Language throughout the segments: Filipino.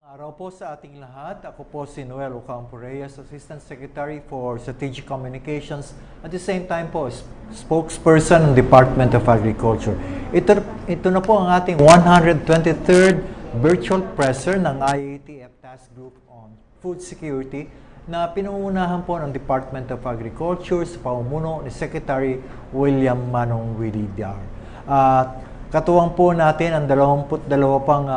Araw po sa ating lahat. Ako po si Noel Ocampo Reyes, Assistant Secretary for Strategic Communications. At the same time po, spokesperson ng Department of Agriculture. Ito na po ang ating 123rd virtual presser ng IATF Task Group on Food Security na pinungunahan po ng Department of Agriculture sa pamumuno ni Secretary William Manong Willidar. Katuwang po natin ang 22 pang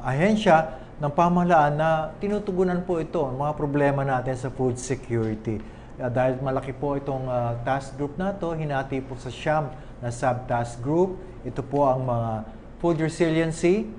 ahensya ng pamahalaan na tinutugunan po ito ang mga problema natin sa food security. Dahil malaki po itong task group na ito, hinati po sa siyam na sub-task group. Ito po ang mga food resiliency,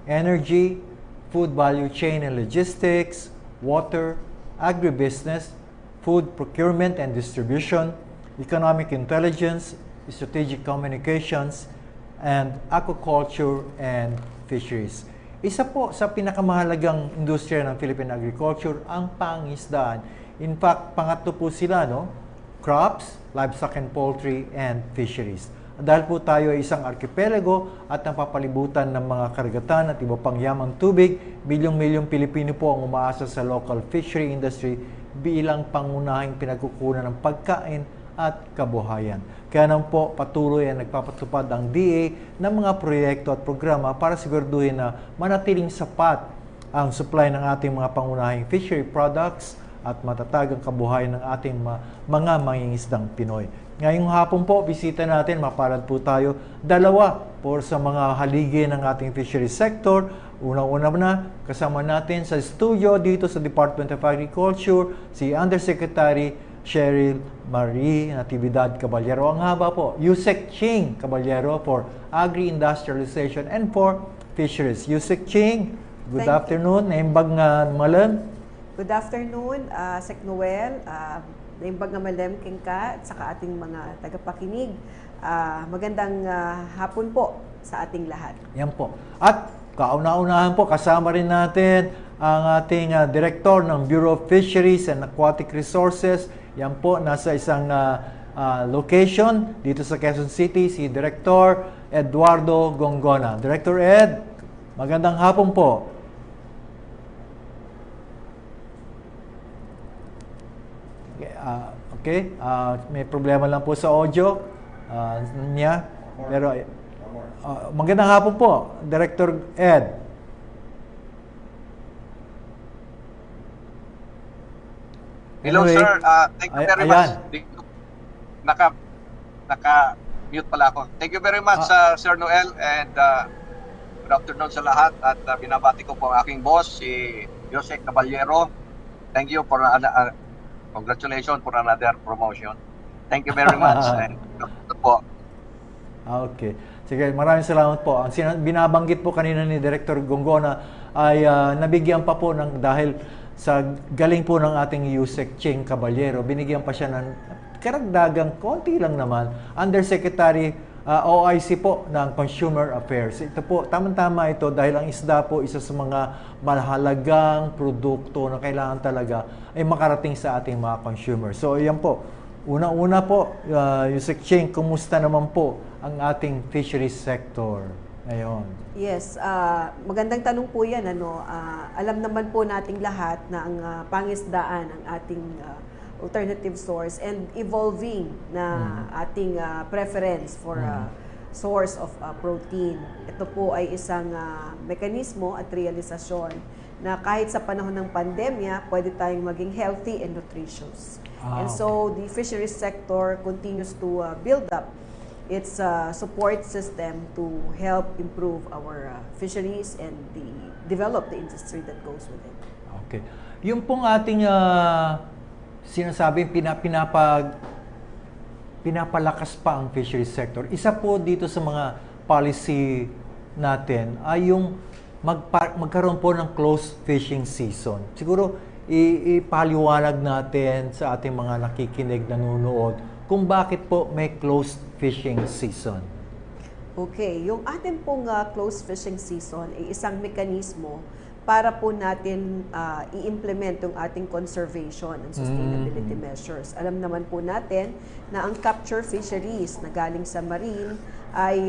energy, food value chain and logistics, water, agribusiness, food procurement and distribution, economic intelligence, strategic communications, and aquaculture and fisheries. Isa po sa pinakamahalagang industriya ng Philippine agriculture ang pangisdaan. In fact, pangatlo po sila, no? Crops, livestock and poultry, and fisheries. Dahil po tayo ay isang archipelago at napapalibutan ng mga karagatan at iba pang yamang tubig, milyong-milyong Pilipino po ang umaasa sa local fishery industry bilang pangunahing pinagkukunan ng pagkain at kabuhayan. Kaya naman po patuloy ang nagpapatupad ang DA ng mga proyekto at programa para siguraduhin na manatiling sapat ang supply ng ating mga pangunahing fishery products at matatag ang kabuhayan ng ating mga mangingisdang Pinoy. Ngayong hapon po, bisita natin, mapalad po tayo, dalawa po sa mga haligi ng ating fishery sector. Unang-una na, kasama natin sa studio dito sa Department of Agriculture, si Undersecretary Cheryl Marie Natividad Caballero. Ang haba po, Yusek Ching Caballero for Agri-Industrialization and for Fisheries. Yusek Ching, good afternoon. Naimbag nga malam. Good afternoon, Sec Noel. Naimbag nga malam king ka at saka ating mga tagapakinig. Magandang hapon po sa ating lahat. Yan po. At kauna-unahan po, kasama rin natin ang ating Director ng Bureau of Fisheries and Aquatic Resources. Yan po, nasa isang location dito sa Quezon City, si Director Eduardo Gongona. Director Ed, magandang hapon po. Okay, may problema lang po sa audio niya. Pero magandang hapon po, Director Ed. Hello, anyway, sir. Thank you very much. Naka-mute pala ako. Thank you very much, Sir Noel, and good afternoon sa lahat. At binabati ko po ang aking boss, si Jose Caballero. Thank you for congratulations for another promotion. Thank you very much. And po. Okay. Sige, maraming salamat po. Ang binabanggit po kanina ni Director Gongona ay nabigyan pa po ng dahil sa galing po ng ating Yusek Ching Caballero, binigyan pa siya ng karagdagang konti lang naman, Undersecretary OIC po ng Consumer Affairs. Ito po, tamang-tama ito dahil ang isda po isa sa mga mahalagang produkto na kailangan talaga ay makarating sa ating mga consumers. So, yan po. Una-una po, Yusek Ching, kumusta naman po ang ating fisheries sector ngayon? Yes, magandang tanong po yan. Alam naman po nating lahat na ang pangisdaan ang ating alternative source and evolving na ating preference for source of protein. Ito po ay isang mekanismo at realisasyon na kahit sa panahon ng pandemya, pwede tayong maging healthy and nutritious. And so the fisheries sector continues to build up its support system to help improve our fisheries and develop the industry that goes with it. Okay. Yung pong ating sinasabi, pinapalakas pa ang fisheries sector. Isa po dito sa mga policy natin ay yung magkaroon po ng closed fishing season. Siguro, ipaliwanag natin sa ating mga nakikinig, nanonood, kung bakit po may closed fishing season. Okay, yung atin pong closed fishing season ay isang mekanismo para po natin i-implement yung ating conservation and sustainability measures. Alam naman po natin na ang capture fisheries na galing sa marine ay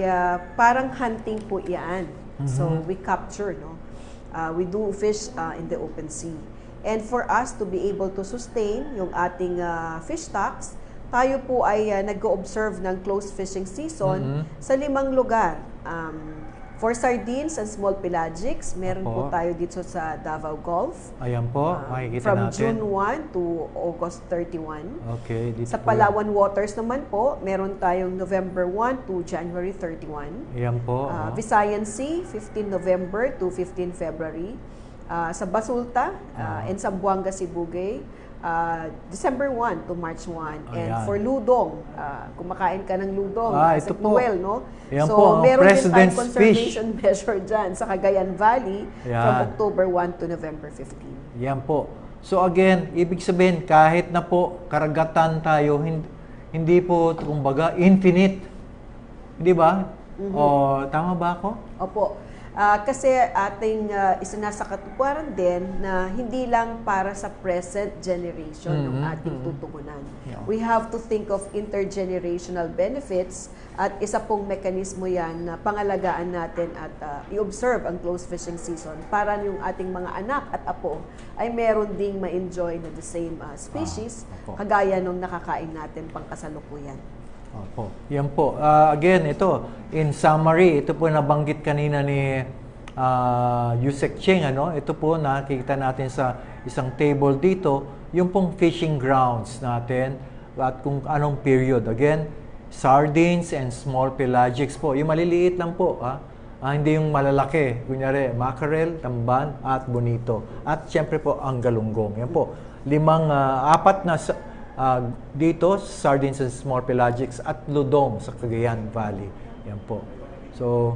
parang hunting po yan. So we capture, no? we do fish in the open sea. And for us to be able to sustain yung ating fish stocks, tayo po ay nag-observe ng closed fishing season sa 5 lugar. For sardines and small pelagics, meron po tayo dito sa Davao Gulf. Ayan po, makikita from natin. June 1 to August 31. Okay, dito Sa po Palawan Waters naman po, meron tayong November 1 to January 31. Ayan po. Visayan Sea, 15 November to 15 February. Sa Basulta and Zamboanga, Sibugay, December 1 to March 1. And Ayan. for Ludong, kumakain ka ng Ludong, ito po. Noel, no? Ayan So, po, meron din President's tayong conservation measure dyan sa Cagayan Valley from Ayan. October 1 to November 15. Yan po. So again, ibig sabihin, kahit na po karagatan tayo, hindi po, kumbaga, infinite. Di ba? O, tama ba ako? Opo. Kasi ating isinasa katuparan din na hindi lang para sa present generation ng ating tutugunan. Yeah. We have to think of intergenerational benefits at isa pong mekanismo yan na pangalagaan natin at i-observe ang closed fishing season para yung ating mga anak at apo ay meron ding ma-enjoy na the same species kagaya nung nakakain natin pangkasalukuyan. Opo. Yan po. Again, ito, in summary, ito po nabanggit kanina ni Yusek Cheng, ano? Ito po nakikita natin sa isang table dito, yung pong fishing grounds natin at kung anong period. Again, sardines and small pelagics po. Yung maliliit lang po, hindi yung malalaki. Kunyari, mackerel, tamban, at bonito. At syempre po, ang galunggong. Yan po. Apat na dito, sardines and small pelagics at ludong sa Cagayan Valley. Yan po. So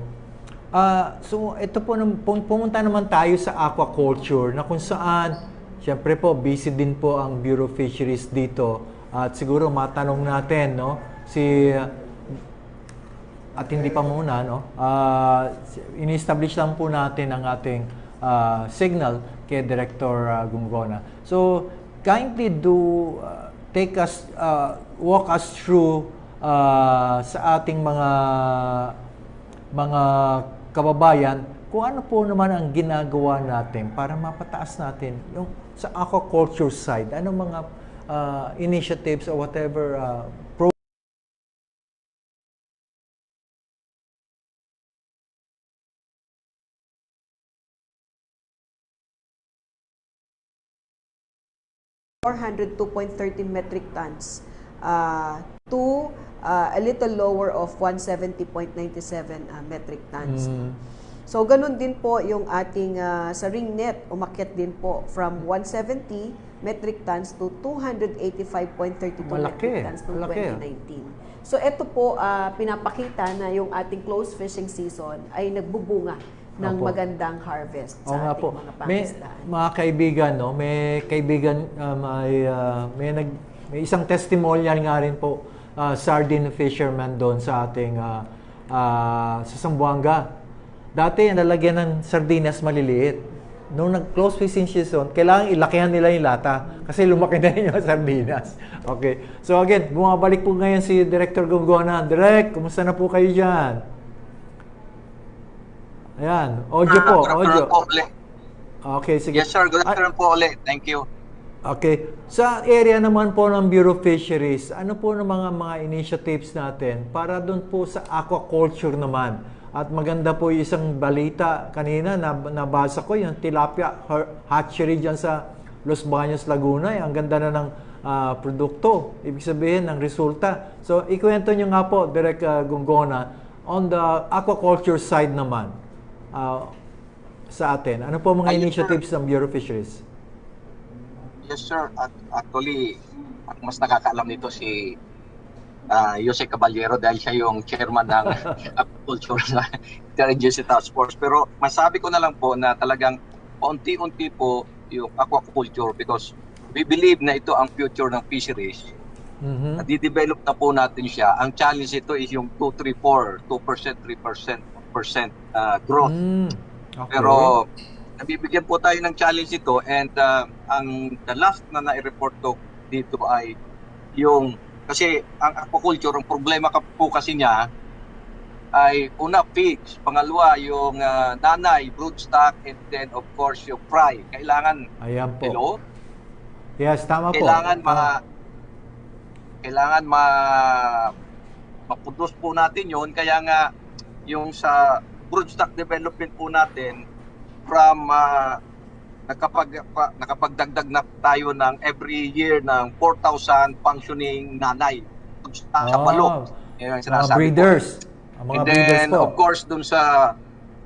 ito po, pumunta naman tayo sa aquaculture na kung saan, syempre po, busy din po ang Bureau of Fisheries dito. At siguro matanong natin, no, at hindi pa muna, no, ini-establish lang po natin ang ating signal kay Director Gungona. So, kindly do walk us through sa ating mga kababayan kung ano po naman ang ginagawa natin para mapataas natin yung sa aquaculture side. Ano mga initiatives or whatever $402.13 metric tons to a little lower of 170.97 metric tons. So, ganun din po yung ating sa ring net, umakyat din po from 170 metric tons to 285.32 metric tons noong 2019. So, ito po, pinapakita na yung ating closed fishing season ay nagbubunga ng magandang harvest sa ating mga pangisdaan. Mga kaibigan, no, may kaibigan, may isang testimonial nga rin po, sardine fisherman doon sa ating sa Zamboanga. Dati, nalagyan ng sardinas maliliit. Nung nag-close fishing season, kailangan ilakihan nila yung lata kasi lumaki na rin yung sardinas. Okay. So again, bumabalik po ngayon si Director Gungona. Direk, kumusta na po kayo dyan? Ayan, audio po, audio. Okay, sige. Yes sir, good afternoon po ulit. Thank you. Okay. Sa area naman po ng Bureau of Fisheries, ano po ng mga initiatives natin para doon po sa aquaculture naman? At maganda po yung isang balita kanina, nabasa ko yung tilapia hatchery dyan sa Los Baños, Laguna. Ang ganda na ng produkto, ibig sabihin ng resulta. So, ikwento nyo nga po, Direk Gungona, on the aquaculture side naman sa atin. Ano po mga initiatives ng Bureau of Fisheries? Yes sir, actually, mas nakakaalam nito si Jose Caballero dahil siya yung chairman ng Aquaculture Interagency Task Force. Pero masabi ko na lang po na talagang paunti-unti po yung aquaculture because we believe na ito ang future ng fisheries. Nadi-develop na po natin siya. Ang challenge ito is yung 2%, 3% growth. Okay. Pero nabibigyan po tayo ng challenge ito and the last na na-report ko dito ay yung kasi ang aquaculture, ang problema po kasi niya ay una pigs, pangalawa yung nanay, broodstock, and then of course yung fry. Kailangan, Ayan po. hello? Yes, tama po. Kailangan maproduce po natin yun. Kaya nga, yung sa broodstock development po natin, from nakapagdagdag na tayo ng every year ng 4,000 functioning nanay sa balok. Yan ang sinasabi mga breeders. po. Ang mga And breeders then, po. of course, dun sa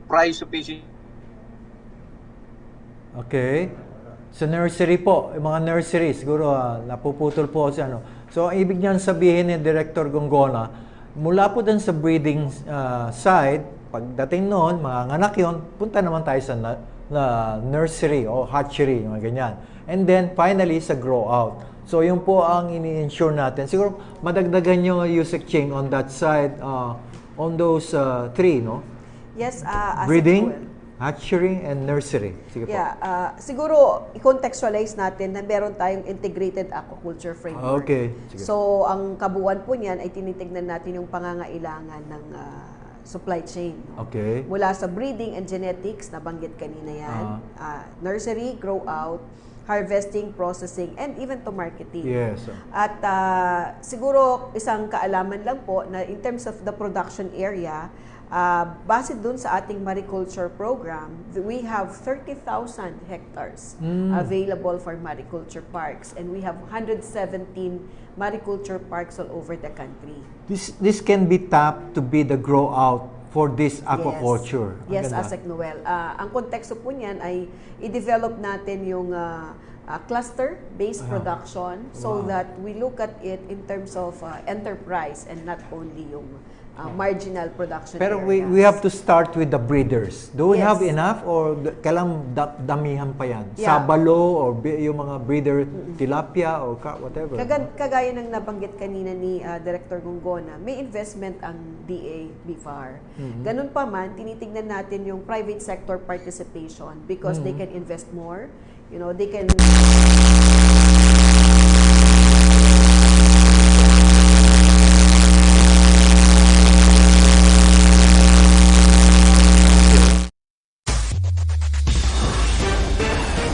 price sufficient. Okay. Sa nursery po, yung mga nursery, siguro napuputol po si ano. So, ang ibig niyan sabihin ni Director Gongona, mula po dun sa breeding side, pagdating noon, mga anak yun, punta naman tayo sa nursery o hatchery, mga ganyan. And then, finally, sa grow out. So, yun po ang ini-ensure natin. Siguro, madagdagan nyo, Yusek Ching, on that side, on those three, no? Yes, Breeding, hatchery, and nursery. Sige po. Siguro, i-contextualize natin na meron tayong integrated aquaculture framework. Okay. Sige. So, ang kabuuan po niyan ay tinitignan natin yung pangangailangan ng supply chain. No? Okay. Mula sa breeding and genetics, nabanggit kanina yan, nursery, grow out, harvesting, processing, and even to marketing. Yes. At siguro isang kaalaman lang po na in terms of the production area, base dun sa ating mariculture program, we have 30,000 hectares available for mariculture parks, and we have 117 mariculture parks all over the country. This can be tapped to be the grow out for this aquaculture. Yes, Asek Noel. Ang konteksto po niyan ay i-develop natin yung cluster-based production so that we look at it in terms of enterprise and not only yung marginal production Pero areas. we have to start with the breeders. Do we Yes. have enough or kailangan damihan pa yan? Yeah. Sabalo or yung mga breeder tilapia or whatever. Kagaya ng nabanggit kanina ni Director Gongona, may investment ang DA, BFAR. Ganun pa man, tinitignan natin yung private sector participation because they can invest more. You know, they can...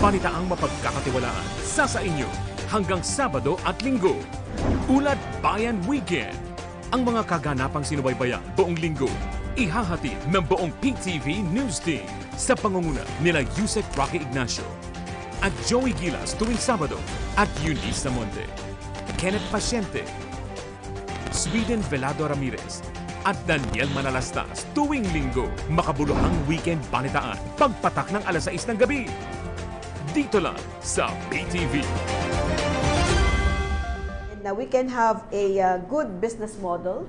Balitaang mapagkakatiwalaan sa inyo hanggang Sabado at Linggo. Ulat Bayan Weekend. Ang mga kaganapang sinubaybayan buong linggo, ihahatid ng buong PTV News Team sa pangunguna nila Yusek Rocky Ignacio at Joey Gilas tuwing Sabado at Eunice Samonte, Kenneth Pasyente, Sweden Velado Ramirez at Daniel Manalastas tuwing linggo. Makabuluhang weekend balitaan pagpatak ng alas 6 ng gabi. Dito lang sa PTV. Now we can have a good business model.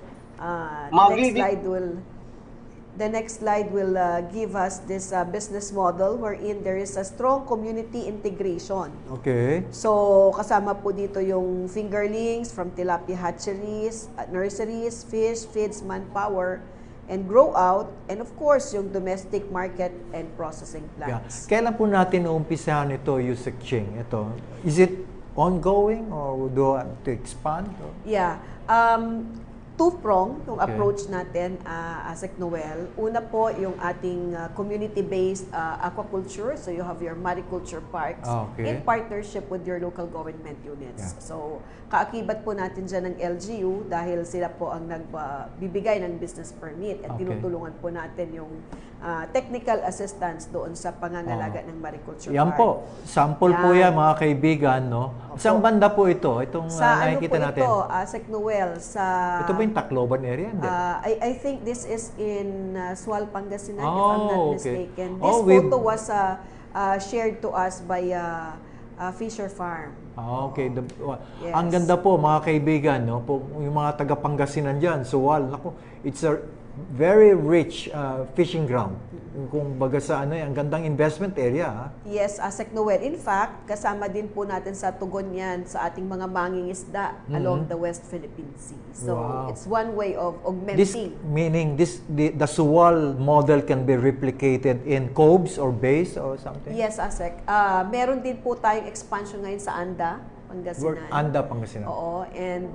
The next slide will give us this business model wherein there is a strong community integration. Okay. So kasama po dito yung fingerlings from tilapia hatcheries, nurseries, fish, feeds, manpower, and grow out, and of course yung domestic market and processing plants. Kailan po natin uumpisahan ito, Yusek Ching? Ito, is it ongoing or do I have to expand? Or? Yeah. Two-prong yung approach natin, Asek Noel. Una po yung ating community-based aquaculture. So you have your mariculture parks in partnership with your local government units. Yeah. So kaakibat po natin dyan ng LGU dahil sila po ang nagbibigay ng business permit at tinutulungan po natin yung technical assistance doon sa pangangalaga ng mariculture Yan park. po. Sample po yan, mga kaibigan, no? Saan banda po ito? Itong nakikita natin. Sa ano po ito, Asek Noel? Ito ba yung Tacloban area? Hindi. I think this is in Sual, Pangasinan, if I'm not mistaken. This photo was shared to us by Fisher Farm. Okay. Yes. Ang ganda po, mga kaibigan, no? Yung mga taga Pangasinan dyan, Sual, naku, it's a very rich fishing ground. Kung baga sa ang gandang investment area. Ha? Yes, Asek Noel. In fact, kasama din po natin sa tugon yan sa ating mga mangingisda along the West Philippine Sea. So, it's one way of augmenting. The Suwal model can be replicated in coves or bays or something? Yes, Asek. Meron din po tayong expansion ngayon sa Anda, Pangasinan. Anda, Pangasinan. Oo, and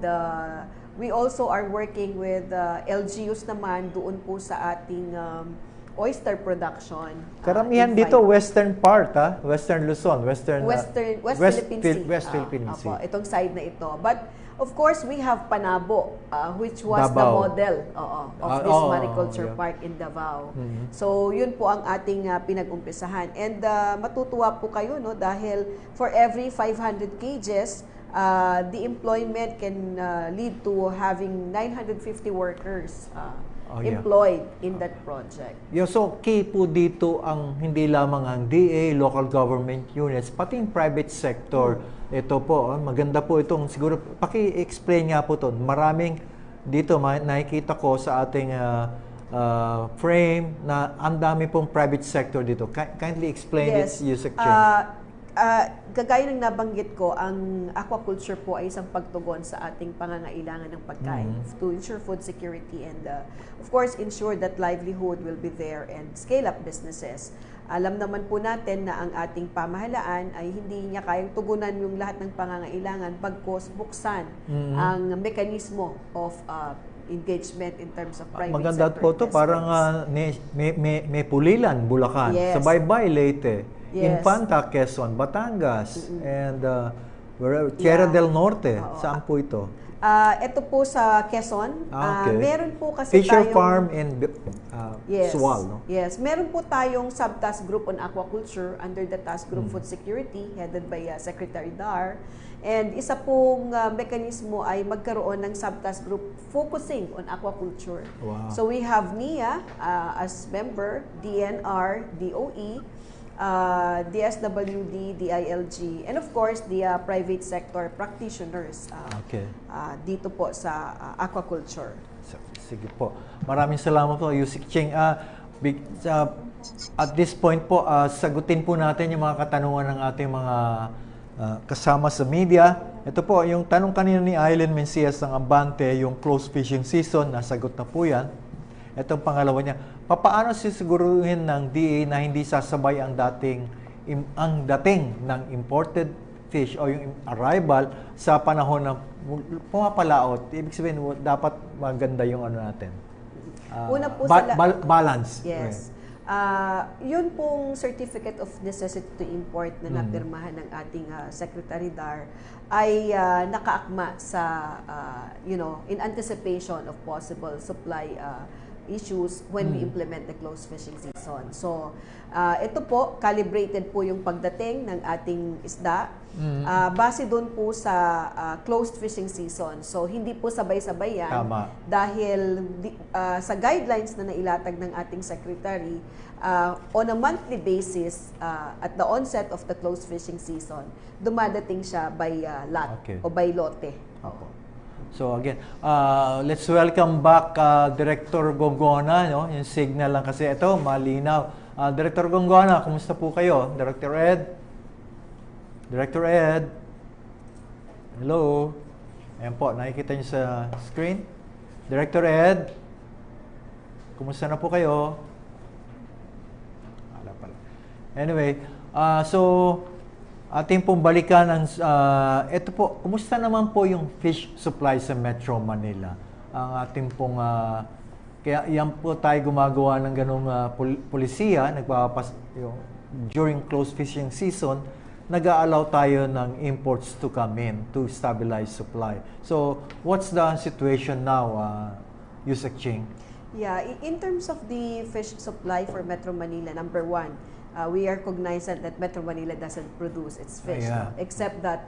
we also are working with LGUs naman doon po sa ating oyster production. Karamihan dito, western part, Western Luzon, West West Philippine Sea. West Philippine Sea. Itong side na ito. But of course, we have Panabo, which was the Davao. model of this mariculture park in Davao. So, yun po ang ating pinag-umpisahan. And matutuwa po kayo, no, dahil for every 500 cages, the employment can lead to having 950 workers employed in that project. So, key po dito ang hindi lamang ang DA, local government units, pati yung private sector. Ito po, maganda po itong, siguro, paki-explain nga po ito. Maraming dito, nakikita ko sa ating frame na ang dami pong private sector dito. Kindly explain it, Yusek Cheng. Gagaya ng nabanggit ko, ang aquaculture po ay isang pagtugon sa ating pangangailangan ng pagkain to ensure food security and of course ensure that livelihood will be there and scale up businesses. Alam naman po natin na ang ating pamahalaan ay hindi niya kayang tugunan yung lahat ng pangangailangan bagkus buksan ang mekanismo of engagement in terms of private Maganda sector po ito, parang may Pulilan, Bulacan, sa Baybay, Leyte, Infanta, Quezon, Batangas, and Tierra del Norte. Saan po ito? Ito po sa Quezon. Meron po kasi Fisher tayong Farm in Sual, no? Yes, meron po tayong sub-task group on aquaculture under the task group Food Security headed by Secretary Dar. And isa pong mekanismo ay magkaroon ng sub-task group focusing on aquaculture. Wow. So we have NIA as member, DNR, DOE, DSWD, DILG, and of course, the private sector practitioners dito po sa aquaculture. Sige po. Maraming salamat po, Yusek Cheng. At this point po, sagutin po natin yung mga katanungan ng ating mga kasama sa media. Ito po, yung tanong kanina ni Aileen Mencias ng Abante, yung close fishing season, nasagot na po yan. Itong pangalawa niya, papaano sisiguruhin ng DA na hindi sasabay ang dating ng imported fish o yung arrival sa panahon ng pumapalaot? Ibig sabihin, dapat maganda yung ano natin. Una po balance. Yes. Yun pong Certificate of Necessity to Import na napirmahan ng ating Secretary Dar ay nakaakma sa, in anticipation of possible supply issues when we implement the closed fishing season. So, ito po, calibrated po yung pagdating ng ating isda. Base doon po sa closed fishing season. So, hindi po sabay-sabay yan. Tama. Dahil sa guidelines na nailatag ng ating secretary, on a monthly basis, at the onset of the closed fishing season, dumadating siya by lot o by lote. So again, let's welcome back Director Gongona, no? Yung signal lang kasi ito, malinaw. Director Gongona, kumusta po kayo? Director Ed? Director Ed? Hello? Ayan po, nakikita niyo sa screen. Director Ed? Kumusta na po kayo? Wala pala. Anyway, so ating pong balikan ang ito po, kumusta naman po yung fish supply sa Metro Manila? Ang ating pong kaya yan po tayo gumagawa ng ganung polisiya, during closed fishing season, nag-aalaw tayo ng imports to come in to stabilize supply. So, what's the situation now, Yusek Cheng? Yeah, in terms of the fish supply for Metro Manila, number one, we are cognizant that Metro Manila doesn't produce its fish, except that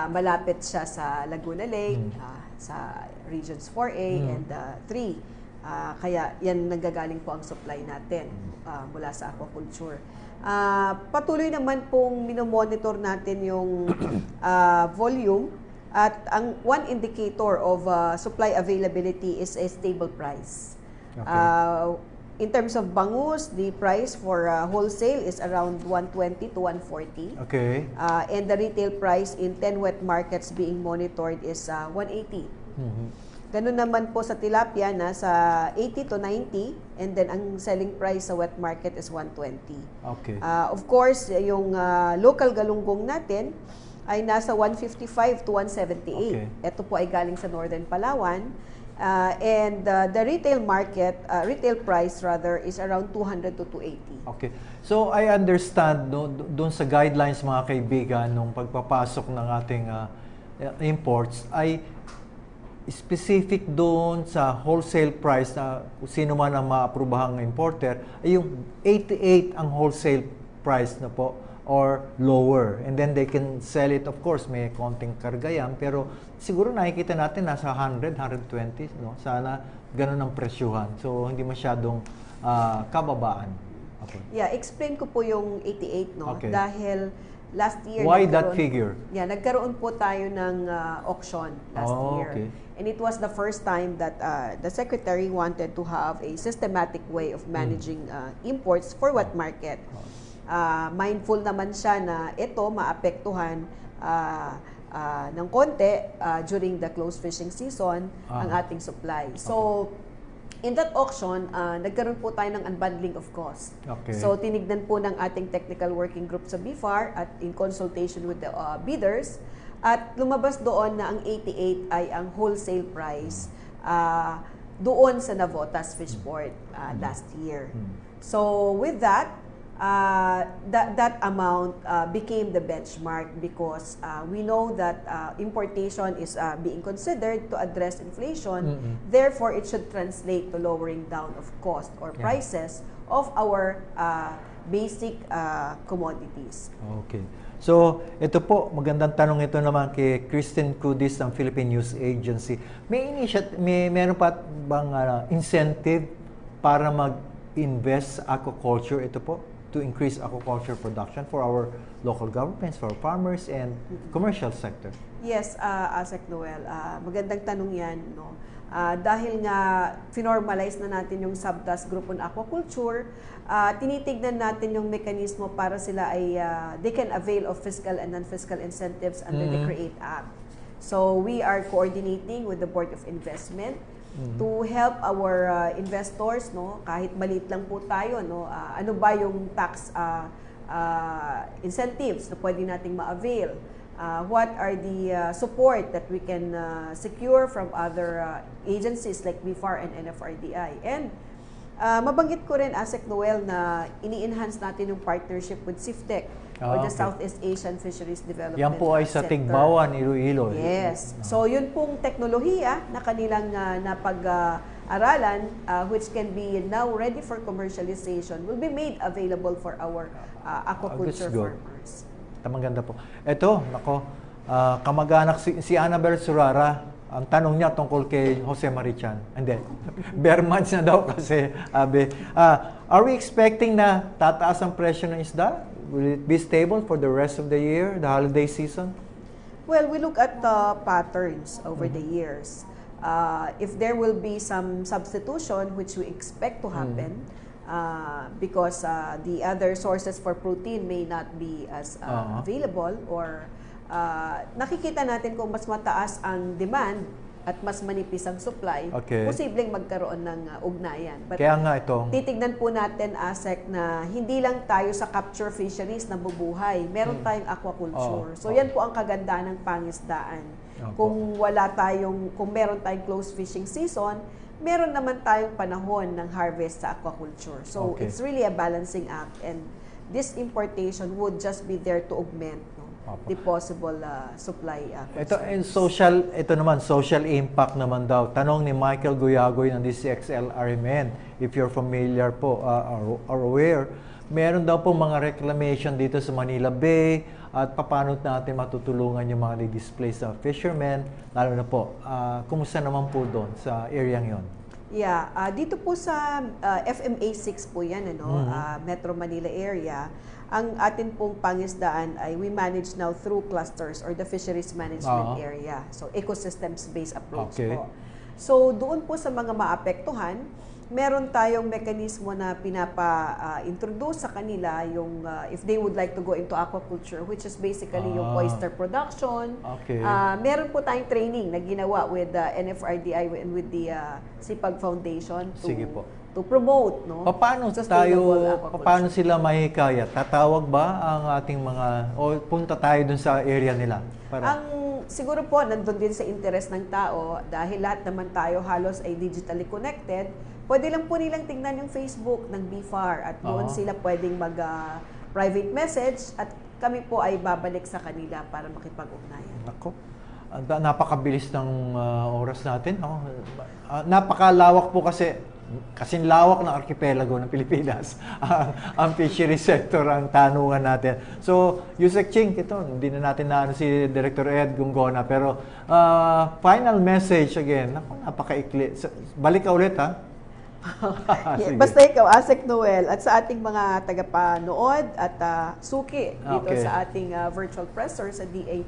malapit siya sa Laguna Lake, sa Regions 4A and 3. Kaya yan nanggagaling po ang supply natin mula sa aquaculture. Patuloy naman pong minomonitor natin yung volume at ang one indicator of supply availability is a stable price. In terms of bangus, the price for wholesale is around 120 to 140. Okay. And the retail price in 10 wet markets being monitored is 180. Ganun naman po sa tilapia, nasa 80 to 90. And then ang selling price sa wet market is 120. Okay. Of course, yung local galunggong natin, ay nasa 155 to 178. Okay. Ito po ay galing sa Northern Palawan. And the retail market, retail price rather, is around 200 to 280. Okay. So I understand doon sa guidelines mga kaibigan nung pagpapasok ng ating imports ay specific doon sa wholesale price na kung sino man ang maaprubahang importer ay yung 88 ang wholesale price na po or lower, and then they can sell it. Of course may konting karga yan, pero siguro nakikita natin nasa 100, 120, no? Sana ganun ang presyuhan, so hindi masyadong kababaan. Okay. Yeah, explain ko po yung 88, no? Okay. Dahil last year Why that figure? Yeah, nagkaroon po tayo ng auction last year. Okay. And it was the first time that the secretary wanted to have a systematic way of managing imports for wet market. Mindful naman siya na ito maapektuhan ng konti during the close fishing season ang ating supply. So, in that auction, nagkaroon po tayo ng unbundling of cost. Okay. So, tinignan po ng ating technical working group sa BFAR at in consultation with the bidders, at lumabas doon na ang 88 ay ang wholesale price doon sa Navotas Fishport last year. So, with that, that amount became the benchmark because we know that importation is being considered to address inflation. Therefore, it should translate to lowering down of cost or prices of our basic commodities. Okay. So, ito po, magandang tanong ito naman kay Kristen Cudis ng Philippine News Agency. Meron pa bang incentive para mag-invest sa aquaculture? Ito po, to increase aquaculture production for our local governments, for our farmers, and commercial sector? Yes, Asek Noel, magandang tanong yan, no? Dahil nga finormalize na natin yung subtask group on aquaculture, tinitignan natin yung mekanismo para sila ay they can avail of fiscal and non-fiscal incentives under the CREATE Act. So we are coordinating with the Board of Investment to help our investors, no, kahit maliit lang po tayo, no, ano ba yung tax incentives na pwede nating ma-avail. What are the support that we can secure from other agencies like BFAR and NFRDI. And mabanggit ko rin, Asek Noel, na ini-enhance natin yung partnership with SIFTEC or the Southeast Asian Fisheries Development Yan po ay sa Sector. Tigbawan, Iloilo. Yes. So yun pong teknolohiya na kanilang napag-aralan which can be now ready for commercialization will be made available for our aquaculture farmers. Maganda po. Ito, nako, kamag-anak si Annabel Surara, ang tanong niya tungkol kay Jose Marichan. Hindi, bare months na daw kasi, are we expecting na tataas ang presyo ng isda? Will it be stable for the rest of the year, the holiday season? Well, we look at the patterns over the years. If there will be some substitution, which we expect to happen, because the other sources for protein may not be as available, or nakikita natin kung mas mataas ang demand at mas manipis ang supply, posibleng magkaroon ng ugnayan. But kaya nga ito, titignan po natin, Asek, na hindi lang tayo sa capture fisheries na bubuhay. Meron tayong aquaculture. So yan po ang kagandahan ng pangisdaan. Kung meron tayong close fishing season, meron naman tayong panahon ng harvest sa aquaculture. So it's really a balancing act, and this importation would just be there to augment the possible supply. Ito naman, social impact naman daw. Tanong ni Michael Guyagoy ng DCXL RMN, if you're familiar po, or aware, meron daw po mga reclamation dito sa Manila Bay, at paano natin matutulungan yung mga displaced fishermen, lalo na po, kumusta naman po doon sa area yon? Yeah, dito po sa FMA 6 po yan, Metro Manila area. Ang atin pong pangisdaan ay we manage now through clusters or the fisheries management area. So ecosystems-based approach po. So doon po sa mga maapektuhan, meron tayong mekanismo na pinapa-introduce sa kanila yung if they would like to go into aquaculture, which is basically yung oyster production. Meron po tayong training na ginawa with NFRDI and with the SIPAG Foundation to to promote, no? Paano paano sila mahihikayat? Tatawag ba ang ating mga, o punta tayo dun sa area nila? Siguro po, nandun din sa interest ng tao, dahil lahat naman tayo halos ay digitally connected, pwede lang po nilang tingnan yung Facebook ng BFAR at doon sila pwedeng mag-private message at kami po ay babalik sa kanila para makipag-ugnayan. Nako. Napakabilis ng oras natin. Napakalawak po kasing lawak ng arkipelago ng Pilipinas ang fishery sector ang tanungan natin. So, Yusek Ching, ito, hindi na natin na si Director Ed Gungona, pero final message again, napakaikli. Balik ka ulit, ha? Basta ikaw, Asek Noel, at sa ating mga tagapanood at suki dito sa ating virtual presser sa DA,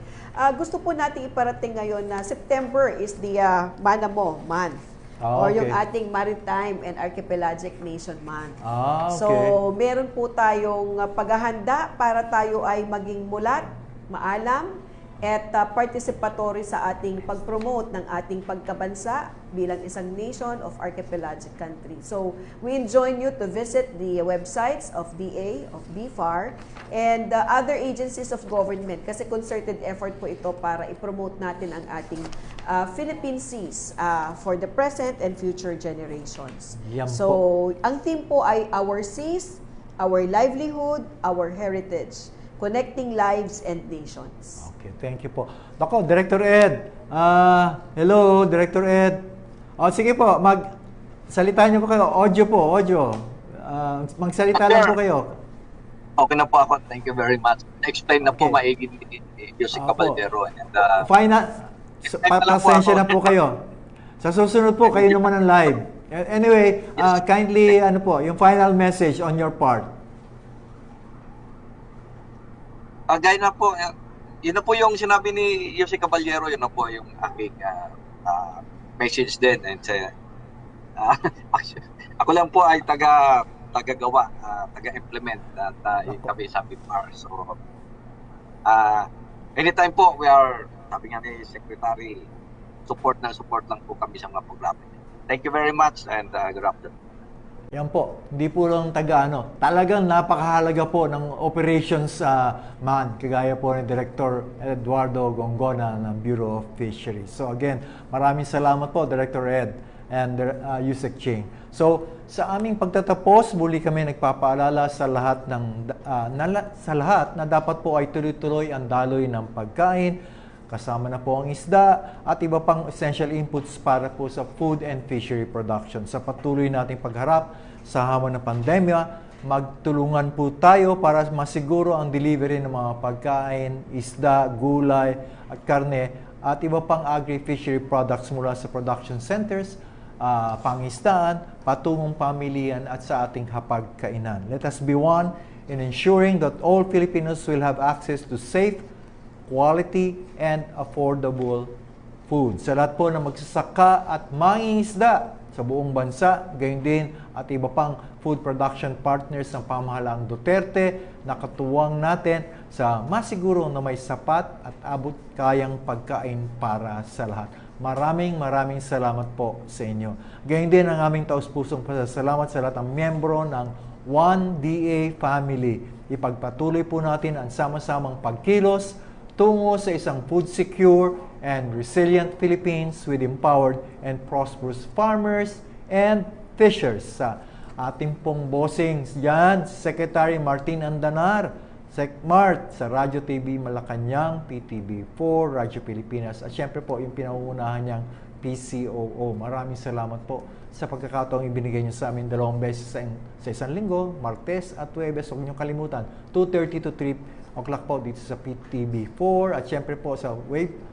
gusto po natin iparating ngayon na September is the Manamo Month. Or yung ating Maritime and Archipelagic Nation Month. So, meron po tayong paghahanda para tayo ay maging mulat, maalam, at participatory sa ating pag-promote ng ating pagkabansa bilang isang nation of archipelagic country. So, we enjoin you to visit the websites of DA, of BFAR, and other agencies of government kasi concerted effort po ito para i-promote natin ang ating Philippine seas for the present and future generations. So, ang theme po ay Our Seas, Our Livelihood, Our Heritage, Connecting Lives and Nations. Okay, thank you po. Dako, Director Ed. Hello, Director Ed. Sige po, magsalita niyo po kayo. Audio. Magsalita lang po kayo. Okay na po ako. Thank you very much. Explain na po maigi ni Jose Caballero. Pasensya na po kayo. Sa susunod po, kayo naman ang live. Anyway, kindly, yung final message on your part. Gaya na po, yun na po yung sinabi ni Jose Caballero, yun na po yung aking message din. And ako lang po ay taga-gawa, taga-implement at kami sa BFAR. So, anytime po, we are, sabi nga ni Secretary, support lang po kami sa mga programa. Thank you very much and good afternoon. Yan po, hindi po lang talagang napakahalaga po ng operations man, kagaya po ni Director Eduardo Gongona ng Bureau of Fisheries. So again, maraming salamat po Director Ed and Yusek Ching. So sa aming pagtatapos, muli kami nagpapaalala sa lahat na dapat po ay tuloy-tuloy ang daloy ng pagkain, kasama na po ang isda at iba pang essential inputs para po sa food and fishery production. Sa patuloy nating pagharap sa hamon ng pandemya, magtulungan po tayo para masiguro ang delivery ng mga pagkain, isda, gulay at karne at iba pang agri-fishery products mula sa production centers, pangisdaan, patungong pamilihan at sa ating hapagkainan. Let us be one in ensuring that all Filipinos will have access to safe, quality, and affordable food. Sa lahat po na magsasaka at mangingisda sa buong bansa, gayon din at iba pang food production partners ng pamahalaang Duterte, nakatuwang natin sa masiguro na may sapat at abot kayang pagkain para sa lahat. Maraming salamat po sa inyo. Gayon din ang aming taus-pusong pasasalamat sa lahat ng miyembro ng 1DA family. Ipagpatuloy po natin ang sama-samang pagkilos tungo sa isang food secure and resilient Philippines with empowered and prosperous farmers and fishers. Sa ating pong bossing dyan, Secretary Martin Andanar, SecMart, sa Radyo TV Malacanang, PTV4, Radyo Pilipinas, at syempre po yung pinangungunahan niyang PCOO. Maraming salamat po sa pagkakataong ibinigay niyo sa amin 2 beses sa isang linggo, Martes at Huwebes. Huwag niyong kalimutan, 2:30 to 3 o'clock po dito sa PTV4 at syempre po sa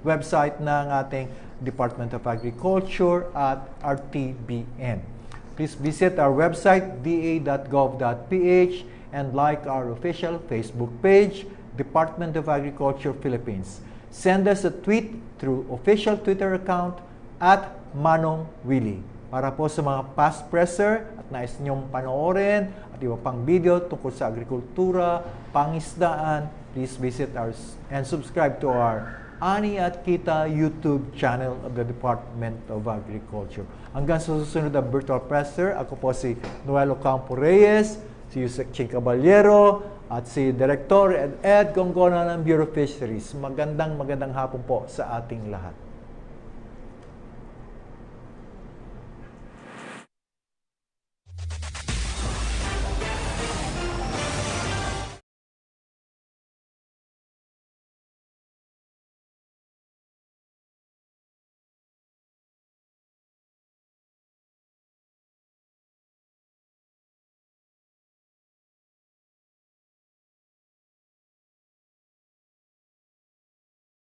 website ng ating Department of Agriculture at RTBN. Please visit our website da.gov.ph and like our official Facebook page, Department of Agriculture Philippines. Send us a tweet through official Twitter account at Manong Willie. Para po sa mga past presser at nais niyong panoorin at iba pang video tungkol sa agrikultura, pangisdaan, please visit and subscribe to our Ani at Kita YouTube channel of the Department of Agriculture. Hanggang sa susunod na virtual presser, ako po si Noel Ocampo Reyes, si Yusek Ching Caballero, at si Director Ed Gongona ng Bureau of Fisheries. Magandang hapon po sa ating lahat.